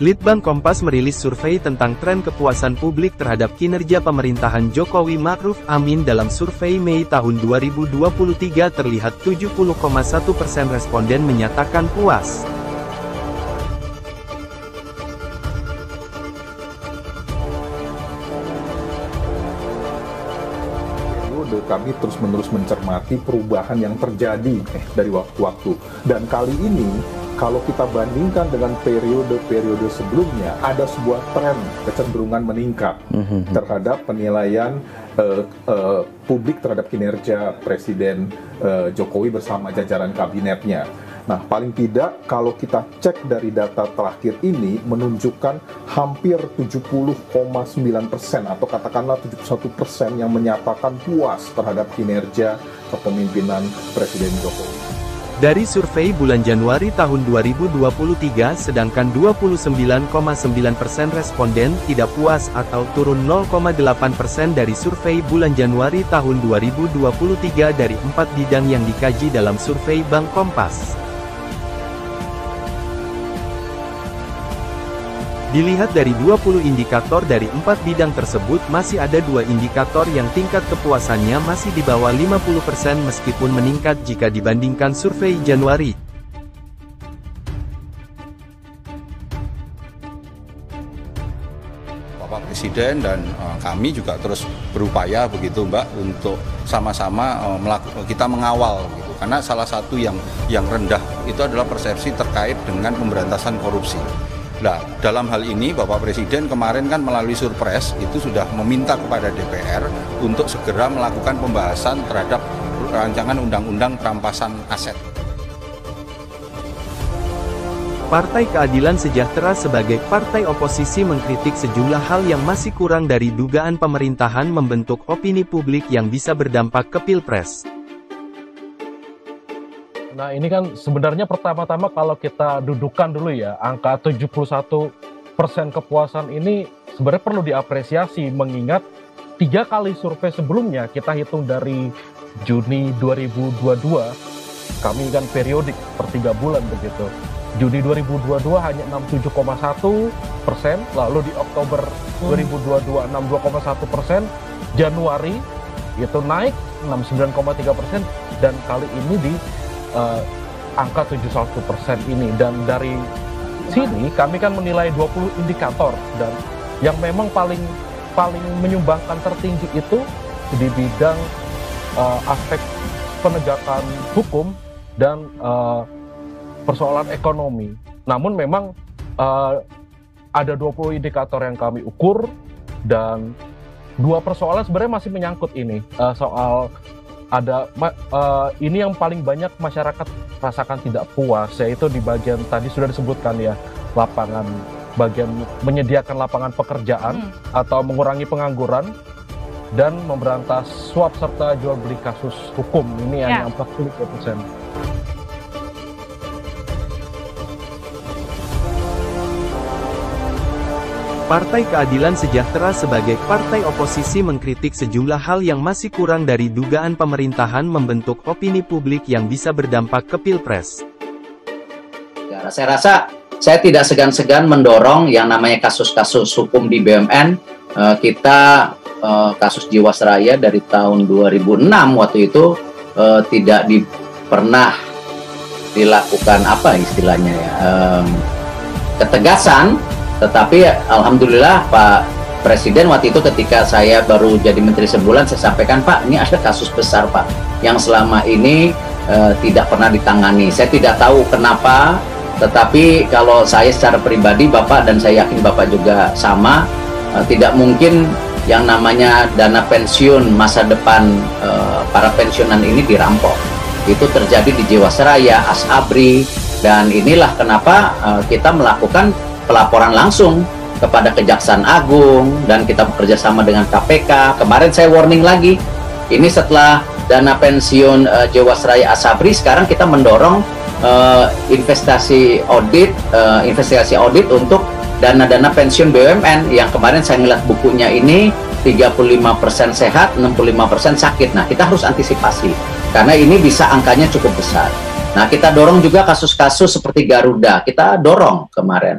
Litbang Kompas merilis survei tentang tren kepuasan publik terhadap kinerja pemerintahan Jokowi Ma'ruf Amin. Dalam survei Mei tahun 2023 terlihat 70,1% responden menyatakan puas. Kami terus-menerus mencermati perubahan yang terjadi dari waktu-waktu. Dan kali ini, kalau kita bandingkan dengan periode-periode sebelumnya, ada sebuah tren kecenderungan meningkat terhadap penilaian publik terhadap kinerja Presiden Jokowi bersama jajaran kabinetnya. Nah, paling tidak kalau kita cek dari data terakhir ini menunjukkan hampir 70,9% atau katakanlah 71% yang menyatakan puas terhadap kinerja kepemimpinan Presiden Jokowi. Dari survei bulan Januari tahun 2023, sedangkan 29,9% responden tidak puas atau turun 0,8% dari survei bulan Januari tahun 2023 dari 4 bidang yang dikaji dalam survei Bank Kompas. Dilihat dari 20 indikator dari 4 bidang tersebut, masih ada 2 indikator yang tingkat kepuasannya masih di bawah 50% meskipun meningkat jika dibandingkan survei Januari. Bapak Presiden dan kami juga terus berupaya begitu Mbak untuk sama-sama kita mengawal gitu. Karena salah satu yang rendah itu adalah persepsi terkait dengan pemberantasan korupsi. Nah, dalam hal ini Bapak Presiden kemarin kan melalui Surpres itu sudah meminta kepada DPR untuk segera melakukan pembahasan terhadap rancangan undang-undang perampasan aset. Partai Keadilan Sejahtera sebagai partai oposisi mengkritik sejumlah hal yang masih kurang dari dugaan pemerintahan membentuk opini publik yang bisa berdampak ke Pilpres. Nah, ini kan sebenarnya pertama-tama kalau kita dudukan dulu ya, angka 71% kepuasan ini sebenarnya perlu diapresiasi mengingat 3 kali survei sebelumnya, kita hitung dari Juni 2022, kami kan periodik per 3 bulan begitu. Juni 2022 hanya 67,1%, lalu di Oktober 2022 62,1%, Januari itu naik 69,3%, dan kali ini di angka 71% ini. Dan dari sini kami kan menilai 20 indikator, dan yang memang paling menyumbangkan tertinggi itu di bidang aspek penegakan hukum dan persoalan ekonomi. Namun memang ada 20 indikator yang kami ukur, dan 2 persoalan sebenarnya masih menyangkut ini, soal ada ini yang paling banyak masyarakat rasakan tidak puas, yaitu di bagian tadi sudah disebutkan ya, lapangan, bagian menyediakan lapangan pekerjaan atau mengurangi pengangguran dan memberantas suap serta jual beli kasus hukum. Ini hanya 40%. Partai Keadilan Sejahtera sebagai partai oposisi mengkritik sejumlah hal yang masih kurang dari dugaan pemerintahan membentuk opini publik yang bisa berdampak ke Pilpres. Ya, saya rasa saya tidak segan-segan mendorong yang namanya kasus-kasus hukum di BUMN. Kasus Jiwasraya dari tahun 2006 waktu itu tidak pernah dilakukan apa istilahnya ya, ketegasan. Tetapi alhamdulillah Pak Presiden waktu itu ketika saya baru jadi menteri sebulan, saya sampaikan, Pak, ini ada kasus besar Pak yang selama ini tidak pernah ditangani. Saya tidak tahu kenapa, tetapi kalau saya secara pribadi, Bapak dan saya yakin Bapak juga sama, tidak mungkin yang namanya dana pensiun masa depan para pensiunan ini dirampok. Itu terjadi di Jiwasraya, Asabri, dan inilah kenapa kita melakukan pelaporan langsung kepada Kejaksaan Agung, dan kita bekerja sama dengan KPK. Kemarin saya warning lagi, ini setelah dana pensiun Jiwasraya Asabri, sekarang kita mendorong investigasi audit untuk dana-dana pensiun BUMN yang kemarin saya ngeliat bukunya ini 35% sehat, 65% sakit. Nah, kita harus antisipasi karena ini bisa angkanya cukup besar. Nah, kita dorong juga kasus-kasus seperti Garuda, kita dorong kemarin.